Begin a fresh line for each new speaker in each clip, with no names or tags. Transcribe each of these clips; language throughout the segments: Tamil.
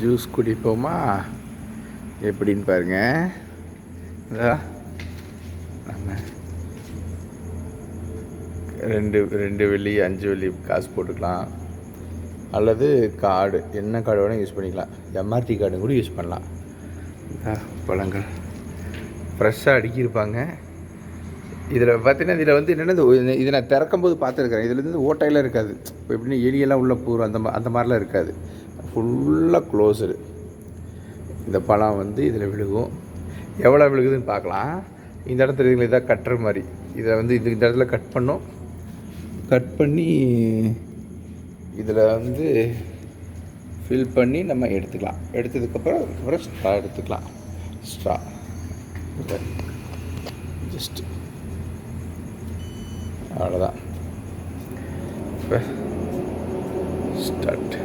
ஜூஸ் குடிப்போமா எப்படின்னு பாருங்கள். நம்ம ரெண்டு வெள்ளி 5 வெள்ளி காசு போட்டுக்கலாம், அல்லது கார்டு என்ன கார்டு வேணால் யூஸ் பண்ணிக்கலாம். எம்ஆர்டி கார்டு கூட யூஸ் பண்ணலாம். பழங்கள் ஃப்ரெஷ்ஷாக அடுக்கியிருப்பாங்க. இதில் பார்த்தீங்கன்னா இதில் வந்து என்னென்ன இதை நான் திறக்கும்போது பார்த்துருக்குறேன். இதில் வந்து ஓட்டையெல்லாம் இருக்காது. இப்போ எப்படின்னா எலியெல்லாம் உள்ளே பூரும் அந்த மாதிரிலாம் இருக்காது. ஃபுல்லாக க்ளோஸரு. இந்த பழம் வந்து இதில் விழுகும். எவ்வளோ விழுகுதுன்னு பார்க்கலாம். இந்த இடத்துல இதில் இதாக கட்டுற மாதிரி இதை வந்து இந்த இடத்துல கட் பண்ணி இதில் வந்து ஃபில் பண்ணி நம்ம எடுத்துக்கலாம். எடுத்ததுக்கப்புறம் ஸ்ட்ரா எடுத்துக்கலாம். ஸ்ட்ரா ஜஸ்ட்டு அவ்வளோதான். இப்போ ஸ்டார்ட்.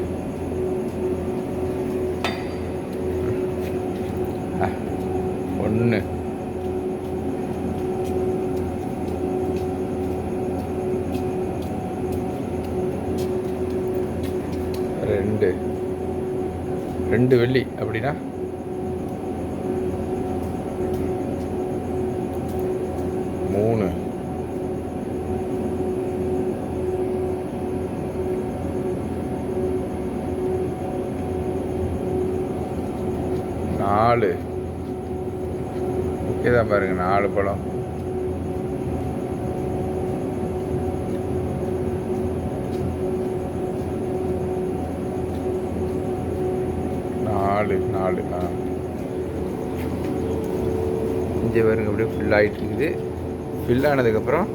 1 2 வெள்ளி அப்படின்னா 3 4 ஓகே தான் பாருங்கள். 4 பழம். 4 இங்கே பாருங்க அப்படியே ஃபில் ஆகிட்டு இருக்குது. ஃபில் ஆனதுக்கப்புறம்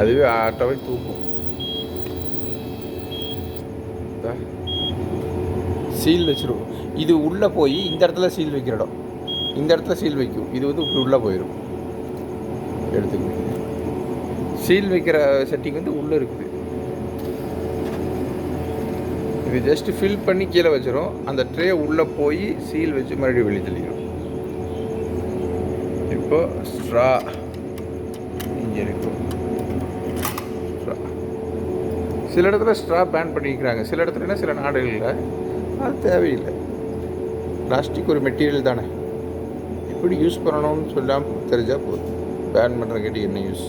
அதுவே ஆட்டோவை தூக்கும். சீல் வச்சுருவோம். இது உள்ளே போய் இந்த இடத்துல சீல் வைக்கிற இடம், இந்த இடத்துல சீல் வைக்கும். இது வந்து இப்படி உள்ளே போயிடும். எடுத்துக்கணும். சீல் வைக்கிற செட்டிங் வந்து உள்ளே இருக்குது. இது ஜஸ்ட்டு ஃபில் பண்ணி கீழே வச்சிடும். அந்த ட்ரே உள்ளே போய் சீல் வச்சு மறுபடியும் வெளியே தள்ளிடும். இப்போ ஸ்ட்ரா இங்கே இருக்கும். ஸ்ட்ரா சில இடத்துல ஸ்ட்ரா பேன் பண்ணிக்கிறாங்க, சில இடத்துலனா சில நாடுகளில் அது தேவையில்லை. பிளாஸ்டிக் ஒரு மெட்டீரியல் தானே, எப்படி யூஸ் பண்ணணும்னு சொல்லாமல் தெரிஞ்சால் போதும். பேன் பண்ணுற கேட்டு என்ன யூஸ்?